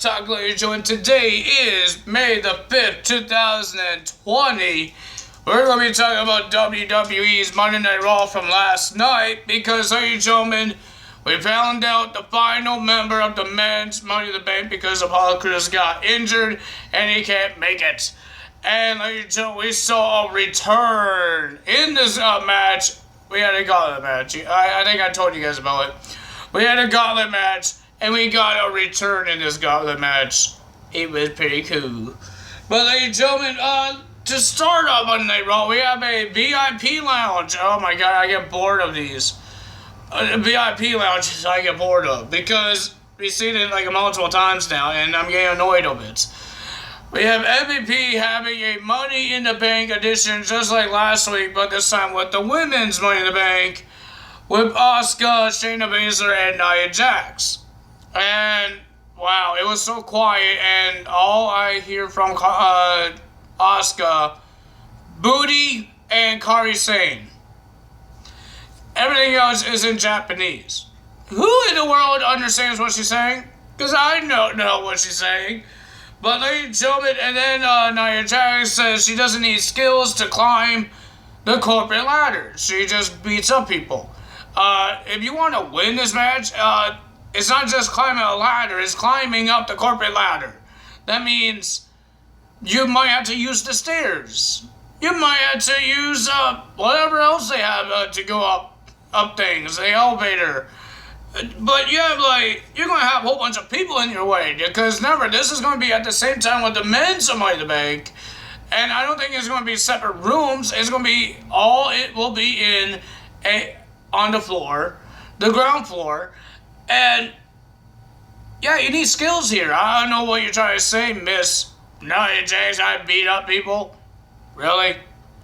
Talk Ladies, and today is May the 5th, 2020. We're going to be talking about WWE's Monday Night Raw from last night because, ladies and gentlemen, we found out the final member of the men's Money in the Bank because Apollo Crews got injured and he can't make it. And, ladies and gentlemen, we saw a return in this match. We had a gauntlet match. I think I told you guys about it. We had a gauntlet match. And we got a return in this gauntlet match. It was pretty cool. But ladies and gentlemen, to start off Monday Night Raw, we have a VIP lounge. Oh my god, I get bored of these. VIP lounges I get bored of. Because we've seen it like multiple times now, and I'm getting annoyed of it. We have MVP having a Money in the Bank edition just like last week, but this time with the women's Money in the Bank. With Asuka, Shayna Baszler, and Nia Jax. And, wow, it was so quiet, and all I hear from Asuka, booty and Kairi Sane. Everything else is in Japanese. Who in the world understands what she's saying? Because I don't know what she's saying. But, ladies and gentlemen, and then Nia Jax says she doesn't need skills to climb the corporate ladder. She just beats up people. If you want to win this match, it's not just climbing a ladder, it's climbing up the corporate ladder. That means you might have to use the stairs. You might have to use whatever else they have to go up things, the elevator. But you have you're going to have a whole bunch of people in your way. Because remember, this is going to be at the same time with the men's Money in the Bank. And I don't think it's going to be separate rooms. It's going to be it will be on the floor, the ground floor. And, yeah, you need skills here. I don't know what you're trying to say, Miss Nia Jax. I beat up people. Really?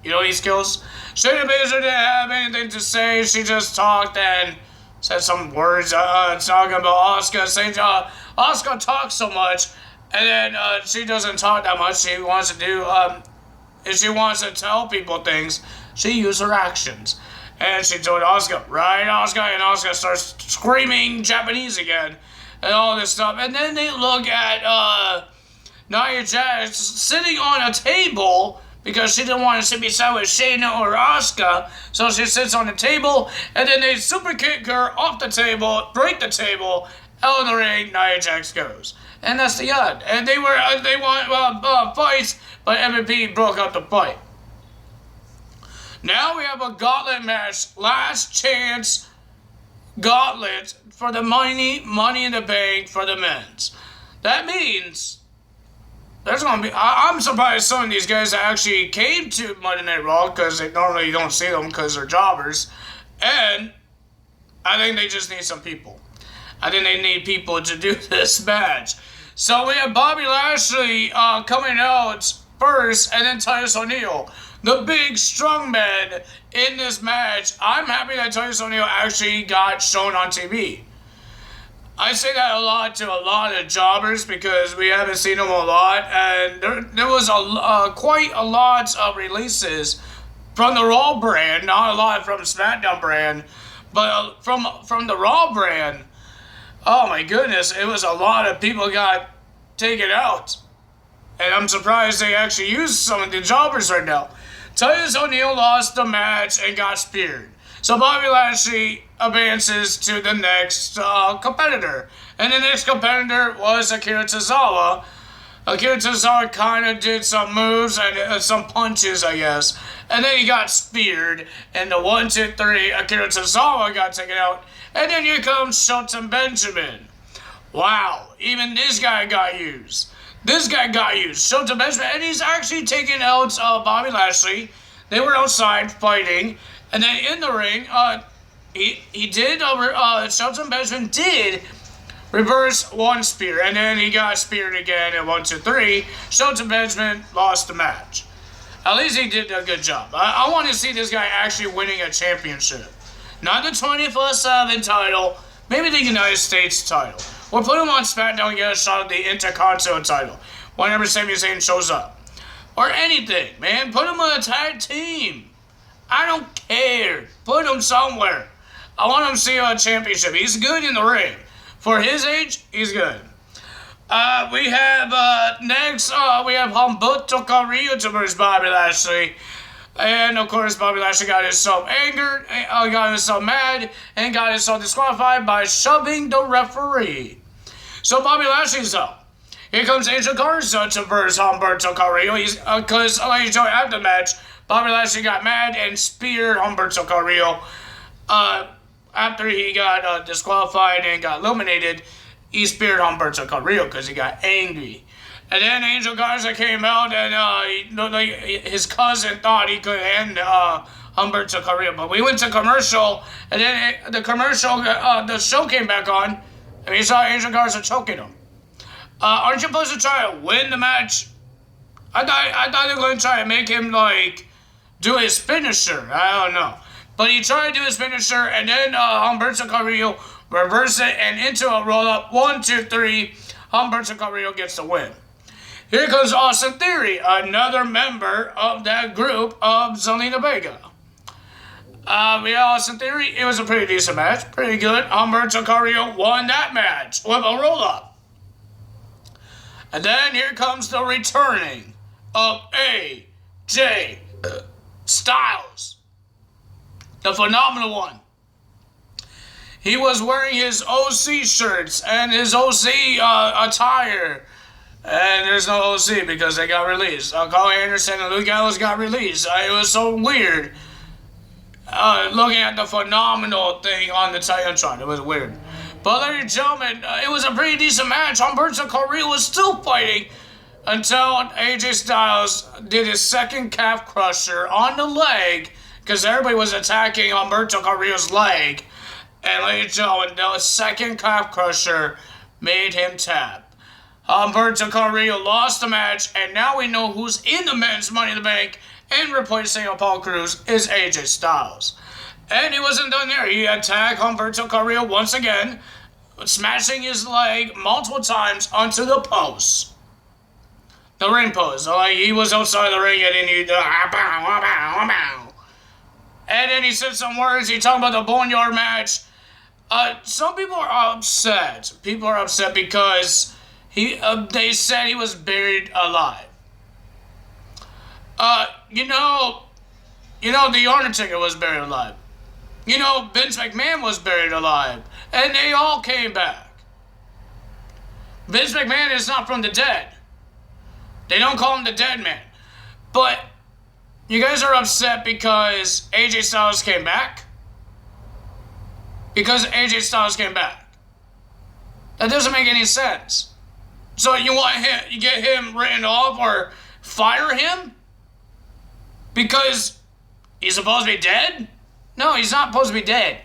You don't need skills? Shayna Baszler didn't have anything to say. She just talked and said some words talking about Asuka. Saying Asuka talks so much, and then she doesn't talk that much. She wants to do, if she wants to tell people things, she uses her actions. And she told Asuka, right, Asuka? And Asuka starts screaming Japanese again. And all this stuff. And then they look at Nia Jax sitting on a table because she didn't want to sit beside with Shayna or Asuka. So she sits on the table. And then they super kick her off the table, break the table, out of the ring, Nia Jax goes. And that's the end. And they want fights, but MVP broke up the fight. Now we have a gauntlet match, last chance gauntlet for the Money in the Bank for the men's. That means there's going to be, I'm surprised some of these guys actually came to Monday Night Raw because they normally don't see them because they're jobbers. And I think they just need some people. I think they need people to do this match. So we have Bobby Lashley coming out first and then Titus O'Neil. The big strong man in this match. I'm happy that Titus O'Neil actually got shown on TV. I say that a lot to a lot of jobbers because we haven't seen them a lot. And there was quite a lot of releases from the Raw brand. Not a lot from the SmackDown brand. But from the Raw brand. Oh my goodness. It was a lot of people got taken out. And I'm surprised they actually used some of the jobbers right now. Titus O'Neil lost the match and got speared. So Bobby Lashley advances to the next competitor. And the next competitor was Akira Tozawa. Akira Tozawa kind of did some moves and some punches, I guess. And then he got speared. And the 1, 2, 3, Akira Tozawa got taken out. And then here comes Shelton Benjamin. Wow, even this guy got used. This guy got used. Shelton Benjamin, and he's actually taking out Bobby Lashley. They were outside fighting, and then in the ring, Shelton Benjamin did reverse one spear, and then he got speared again at 1, 2, 3. Shelton Benjamin lost the match. At least he did a good job. I want to see this guy actually winning a championship. Not the 24/7 title, maybe the United States title. Or put him on SmackDown and get a shot at the Intercontinental title whenever Sami Zayn shows up. Or anything, man. Put him on a tag team. I don't care. Put him somewhere. I want him to see a championship. He's good in the ring. For his age, he's good. We have next. We have Humberto Carrillo versus Bobby Lashley. And of course, Bobby Lashley got himself angered, got himself mad, and got himself disqualified by shoving the referee. So Bobby Lashley's up. Here comes Angel Garza to verse Humberto Carrillo. Because after the match, Bobby Lashley got mad and speared Humberto Carrillo. After he got disqualified and got eliminated, he speared Humberto Carrillo because he got angry. And then Angel Garza came out, and his cousin thought he could end Humberto Carrillo. But we went to commercial, and then the show came back on, and we saw Angel Garza choking him. Aren't you supposed to try to win the match? I thought they were going to try to make him, do his finisher. I don't know. But he tried to do his finisher, and then Humberto Carrillo reversed it and into a roll-up. 1, 2, 3. Humberto Carrillo gets the win. Here comes Austin Theory, another member of that group of Zelina Vega. We had Austin Theory. It was a pretty decent match. Pretty good. Humberto Carrillo won that match with a roll-up. And then here comes the returning of AJ Styles. The phenomenal one. He was wearing his OC shirts and his OC attire. And there's no OC because they got released. Carl Anderson and Luke Gallows got released. It was so weird. Looking at the phenomenal thing on the Titantron. It was weird. But ladies and gentlemen, it was a pretty decent match. Humberto Carrillo was still fighting until AJ Styles did his second calf crusher on the leg because everybody was attacking Humberto Carrillo's leg. And ladies and gentlemen, the second calf crusher made him tap. Humberto Carrillo lost the match, and now we know who's in the men's Money in the Bank, and replacing Apollo Crews is AJ Styles. And he wasn't done there. He attacked Humberto Carrillo once again, smashing his leg multiple times onto the post. The ring post. He was outside the ring, and then he... And then he said some words. He talked about the Boneyard match. Some people are upset. People are upset because... they said he was buried alive. The Undertaker was buried alive. Vince McMahon was buried alive. And they all came back. Vince McMahon is not from the dead. They don't call him the dead man. But you guys are upset because AJ Styles came back? Because AJ Styles came back. That doesn't make any sense. So you get him written off or fire him? Because he's supposed to be dead? No, he's not supposed to be dead.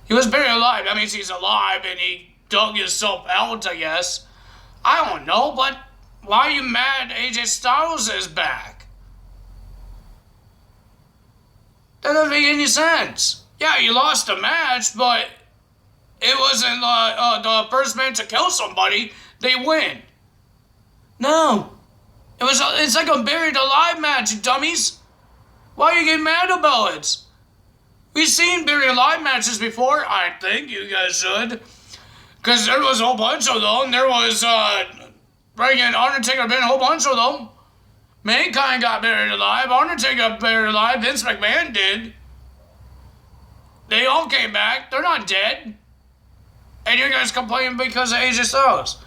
He was buried alive. That means he's alive and he dug himself out, I guess. I don't know, but why are you mad AJ Styles is back? That doesn't make any sense. Yeah, you lost the match, but it wasn't the first man to kill somebody. They win. No. It's like a buried alive match, you dummies. Why are you getting mad about it? We've seen buried alive matches before. I think you guys should. Because there was a whole bunch of them. There was, friggin' Undertaker been a whole bunch of them. Mankind got buried alive. Undertaker got buried alive. Vince McMahon did. They all came back. They're not dead. And you guys complaining because of AJ Styles.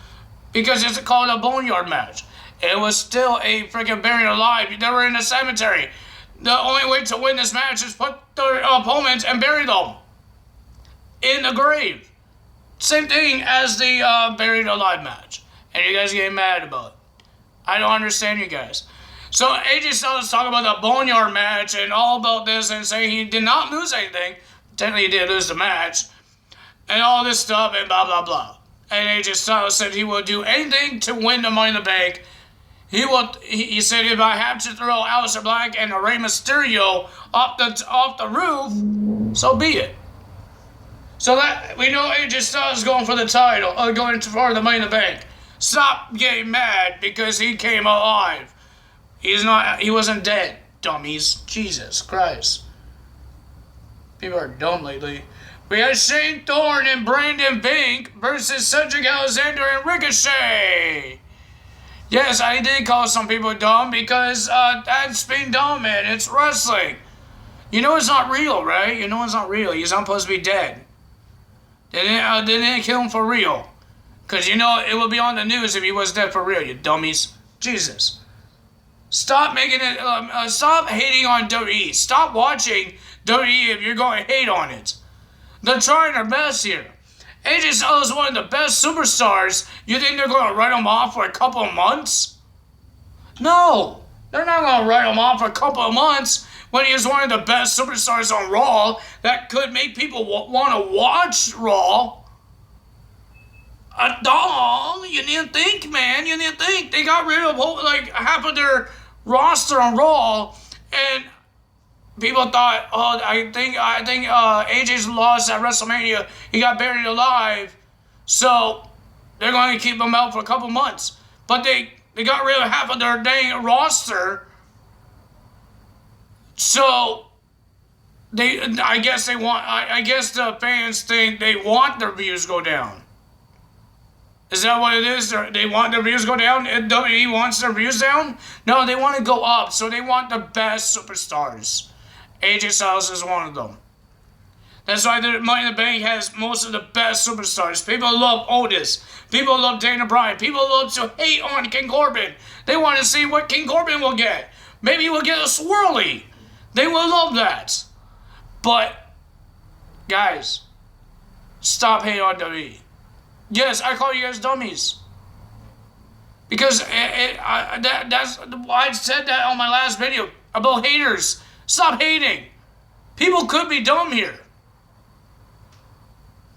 Because it's called a Boneyard match. It was still a freaking buried alive. They were in the cemetery. The only way to win this match is put their opponents and bury them in the grave. Same thing as the buried alive match. And you guys getting mad about it. I don't understand you guys. So AJ Styles talking about the Boneyard match and all about this and saying he did not lose anything. Technically he did lose the match. And all this stuff and blah, blah, blah. And AJ Styles said he will do anything to win the Money in the Bank. He said if I have to throw Aleister Black and Rey Mysterio off the roof, so be it. So that we know AJ Styles is going for the title, going for the Money in the Bank. Stop getting mad because he came alive. He wasn't dead, dummies. Jesus Christ. People are dumb lately. We had Shane Thorne and Brandon Bink versus Cedric Alexander and Ricochet. Yes, I did call some people dumb because that's being dumb, man. It's wrestling. You know it's not real, right? You know it's not real. He's not supposed to be dead. They didn't kill him for real. Because, you know, it would be on the news if he was dead for real, you dummies. Jesus. Stop making it, stop hating on WWE. Stop watching WWE if you're going to hate on it. They're trying their best here. AJ Styles is one of the best superstars. You think they're going to write him off for a couple of months? No. They're not going to write him off for a couple of months when he is one of the best superstars on Raw that could make people want to watch Raw. Dog, you didn't think, man. You didn't think. They got rid of like half of their roster on Raw, and people thought, oh, I think AJ's lost at WrestleMania. He got buried alive, so they're going to keep him out for a couple months. But they got rid of half of their dang roster, so I guess the fans think they want their views go down. Is that what it is? They want their views to go down? And WWE wants their views down? No, they want to go up. So they want the best superstars. AJ Styles is one of them. That's why the Money in the Bank has most of the best superstars. People love Otis. People love Dana Bryan. People love to hate on King Corbin. They want to see what King Corbin will get. Maybe he'll get a swirly. They will love that. But, guys, stop hating on WWE. Yes, I call you guys dummies. Because that's why I said that on my last video about haters. Stop hating. People could be dumb here.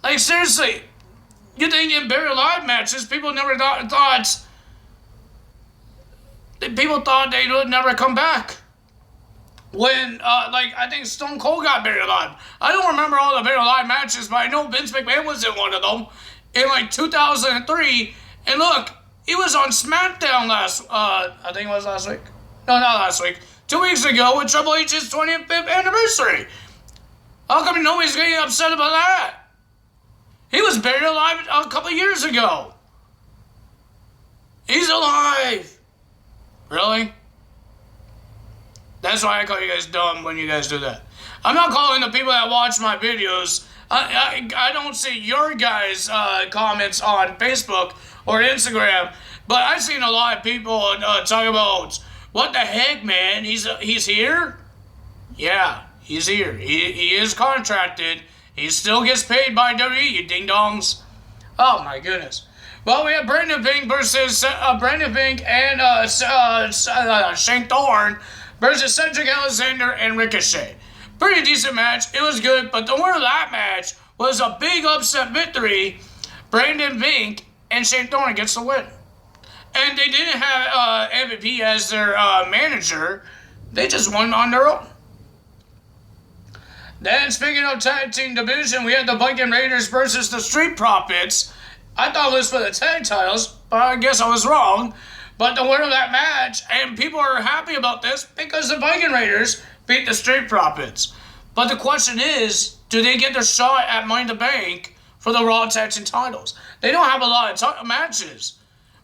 Like, seriously. You think in buried alive matches, people never thought people thought they would never come back. When, I think Stone Cold got buried alive. I don't remember all the buried alive matches, but I know Vince McMahon was in one of them. In 2003, and look, he was on SmackDown I think it was last week. No, not last week. 2 weeks ago with Triple H's 25th anniversary. How come nobody's getting upset about that? He was buried alive a couple years ago. He's alive. Really? That's why I call you guys dumb when you guys do that. I'm not calling the people that watch my videos. I don't see your guys' comments on Facebook or Instagram, but I've seen a lot of people talk about, what the heck, man? He's here? Yeah, he's here. He is contracted. He still gets paid by WWE, you ding-dongs. Oh, my goodness. Well, we have Brandon Bink versus Brandon Bink and Shane Thorne versus Cedric Alexander and Ricochet. Pretty decent match. It was good, but the winner of that match was a big upset victory. Brandon Bink and Shane Thorne gets the win. And they didn't have MVP as their manager. They just won on their own. Then, speaking of tag team division, we had the Viking Raiders versus the Street Profits. I thought it was for the tag titles, but I guess I was wrong. But the winner of that match, and people are happy about this because the Viking Raiders beat the Street Profits. But the question is, do they get their shot at Money in the Bank for the Raw Tag Team titles? They don't have a lot of matches.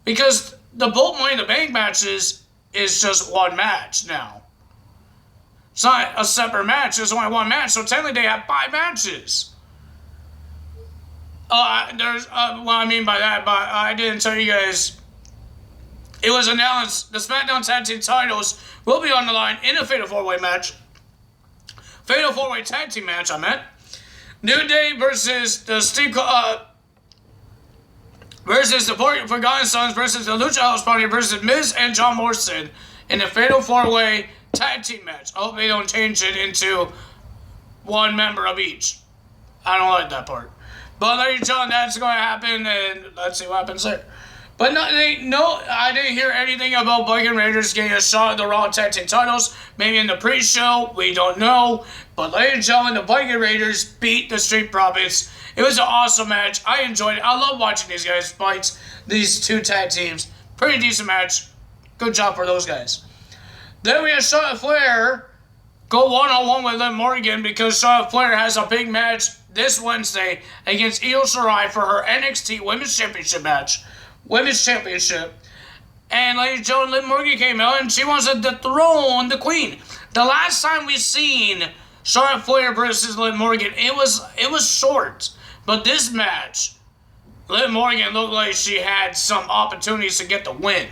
Because the both Money in the Bank matches is just one match now. It's not a separate match, there's only one match. So technically they have 5 matches. What I mean by that, but I didn't tell you guys. It was announced the SmackDown Tag Team titles will be on the line in a Fatal 4-Way match. Fatal 4-Way Tag Team match, I meant. New Day versus the versus the Forgotten Sons versus the Lucha House Party versus Miz and John Morrison in a Fatal 4-Way Tag Team match. I hope they don't change it into one member of each. I don't like that part. But ladies and gentlemen, that's going to happen, and let's see what happens there. But I didn't hear anything about Viking Raiders getting a shot at the Raw Tag Team titles. Maybe in the pre-show, we don't know. But ladies and gentlemen, the Viking Raiders beat the Street Profits. It was an awesome match. I enjoyed it. I love watching these guys fight, these two tag teams. Pretty decent match. Good job for those guys. Then we had Charlotte Flair go one-on-one with Liv Morgan because Charlotte Flair has a big match this Wednesday against Io Shirai for her NXT Women's Championship match. Women's Championship. And ladies and gentlemen, Liv Morgan came out and she wants to dethrone the Queen. The last time we seen Charlotte Flair versus Liv Morgan, it was short. But this match, Liv Morgan looked like she had some opportunities to get the win.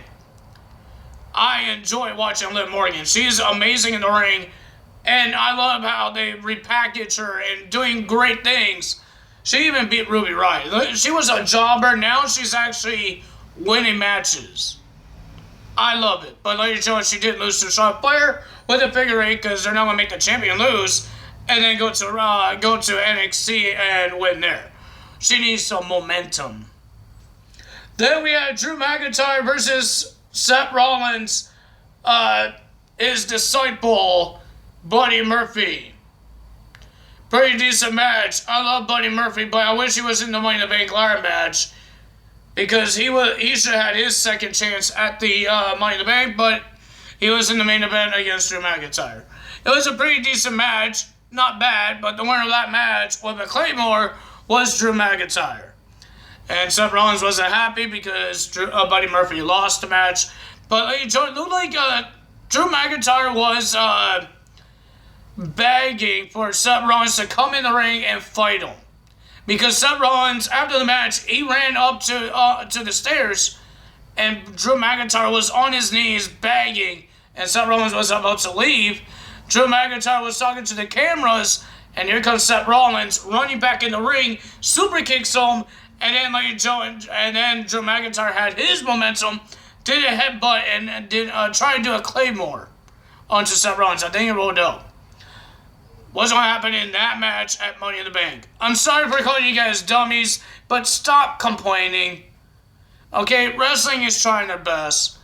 I enjoy watching Liv Morgan. She's amazing in the ring. And I love how they repackage her and doing great things. She even beat Ruby Riott. She was a jobber. Now she's actually winning matches. I love it. But ladies and gentlemen, she did lose to Charlotte Flair with a figure eight because they're not going to make the champion lose and then go to NXT and win there. She needs some momentum. Then we had Drew McIntyre versus Seth Rollins, his disciple, Buddy Murphy. Pretty decent match. I love Buddy Murphy, but I wish he was in the Money in the Bank ladder match because he should have had his second chance at the Money in the Bank, but he was in the main event against Drew McIntyre. It was a pretty decent match, not bad, but the winner of that match with a Claymore was Drew McIntyre. And Seth Rollins wasn't happy because Buddy Murphy lost the match, but it looked like Drew McIntyre was begging for Seth Rollins to come in the ring and fight him. Because Seth Rollins, after the match, he ran up to the stairs, and Drew McIntyre was on his knees begging, and Seth Rollins was about to leave. Drew McIntyre was talking to the cameras, and here comes Seth Rollins running back in the ring, super kicks him, and then Drew McIntyre had his momentum, did a headbutt, and did try to do a Claymore onto Seth Rollins. I think it rolled out. What's going to happen in that match at Money in the Bank? I'm sorry for calling you guys dummies, but stop complaining. Okay, wrestling is trying their best.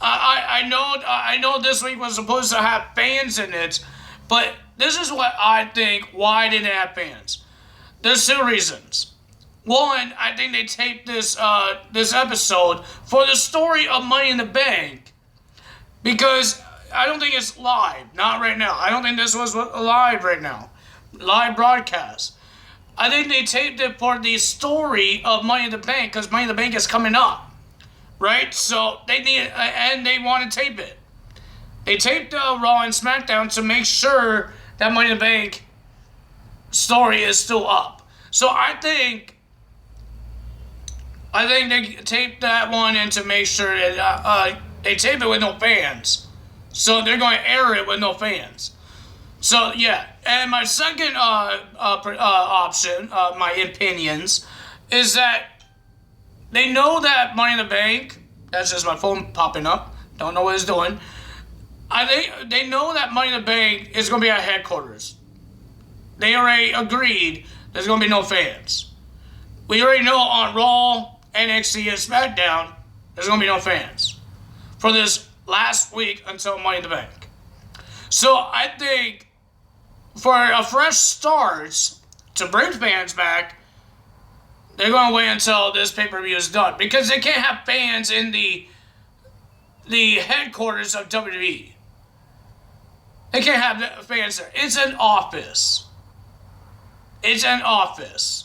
I know this week was supposed to have fans in it, but this is what I think. Why didn't it have fans? There's two reasons. One, I think they taped this episode for the story of Money in the Bank because I don't think it's live. Not right now. I don't think this was live right now. Live broadcast. I think they taped it for the story of Money in the Bank because Money in the Bank is coming up. Right? So they need, and they want to tape it. They taped Raw and SmackDown to make sure that Money in the Bank story is still up. So I think they taped that one in to make sure that they tape it with no fans. So they're going to air it with no fans. So yeah, and my second option, my opinions, is that they know that Money in the Bank, that's just my phone popping up, don't know what it's doing. I think they know that Money in the Bank is going to be at headquarters. They already agreed there's going to be no fans. We already know on Raw, NXT, and SmackDown, there's going to be no fans for this last week until Money in the Bank. So I think for a fresh start to bring fans back, they're going to wait until this pay-per-view is done because they can't have fans in the headquarters of WWE. They can't have fans there. It's an office. It's an office.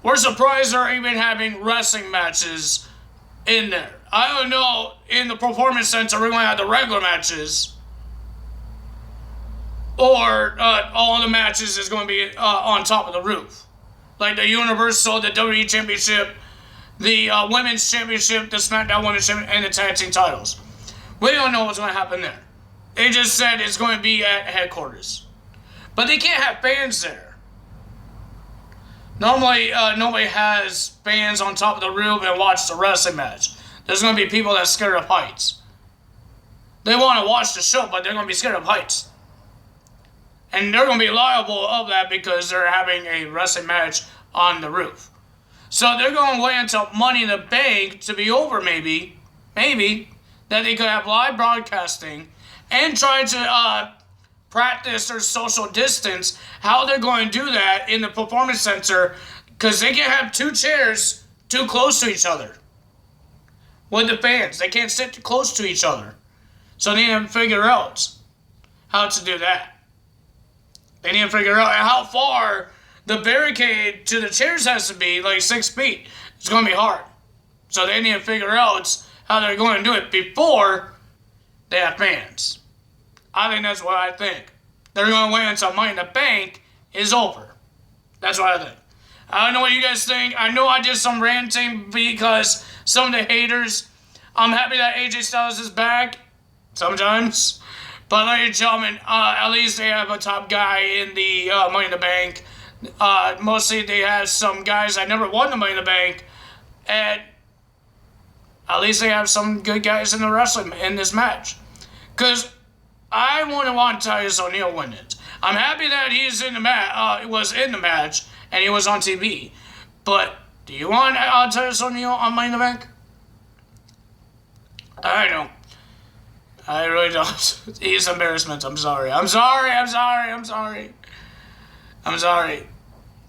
We're surprised they're even having wrestling matches in there. I don't know, in the Performance Center, we're going to have the regular matches. Or all the matches is going to be on top of the roof. Like the Universal, the WWE Championship, the Women's Championship, the SmackDown Women's Championship, and the Tag Team titles. We don't know what's going to happen there. They just said it's going to be at headquarters. But they can't have fans there. Normally, nobody has fans on top of the roof and watch the wrestling match. There's going to be people that are scared of heights. They want to watch the show, but they're going to be scared of heights. And they're going to be liable of that because they're having a wrestling match on the roof. So they're going to wait until Money in the Bank to be over, maybe, that they could have live broadcasting and try to practice their social distance, how they're going to do that in the Performance Center, because they can't have two chairs too close to each other with the fans. They can't sit too close to each other. So they need to figure out how to do that. They need to figure out how far the barricade to the chairs has to be, like 6 feet. It's going to be hard. So they need to figure out how they're going to do it before they have fans. I think that's what I think. They're going to wait until Money in the Bank is over. That's what I think. I don't know what you guys think. I know I did some ranting because some of the haters. I'm happy that AJ Styles is back. Sometimes. But ladies and gentlemen, at least they have a top guy in the Money in the Bank. Mostly they have some guys that never won the Money in the Bank. And at least they have some good guys in the wrestling in this match. Because I wouldn't want Titus O'Neil win it. I'm happy that he's in the was in the match and he was on TV. But do you want Titus O'Neil on Money in the Bank? I don't. I really don't. He's an embarrassment. I'm sorry. I'm sorry. I'm sorry. I'm sorry. I'm sorry.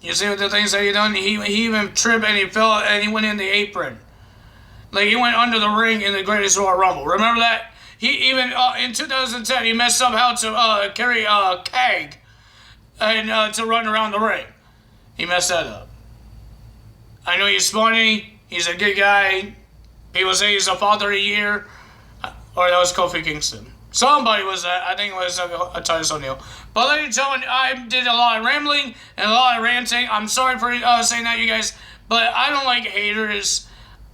You see what the things that he done? He even tripped and he fell and he went in the apron. Like he went under the ring in the Greatest Royal Rumble. Remember that? He even in 2010 he messed up how to carry a keg and to run around the ring. He messed that up. I know he's funny. He's a good guy. People say he's a father of the year. Or that was Kofi Kingston. Somebody was that. I think it was a Titus O'Neil. But ladies and gentlemen, I did a lot of rambling and a lot of ranting. I'm sorry for saying that, you guys. But I don't like haters.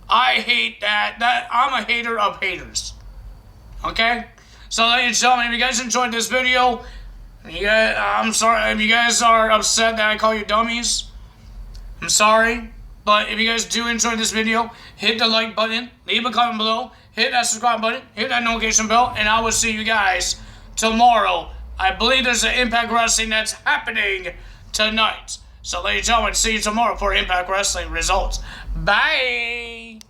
I hate that. I'm a hater of haters. Okay? So ladies and gentlemen, if you guys enjoyed this video, I'm sorry. If you guys are upset that I call you dummies, I'm sorry. But if you guys do enjoy this video, hit the like button, leave a comment below, hit that subscribe button, hit that notification bell, and I will see you guys tomorrow. I believe there's an Impact Wrestling that's happening tonight. So ladies and gentlemen, see you tomorrow for Impact Wrestling results. Bye!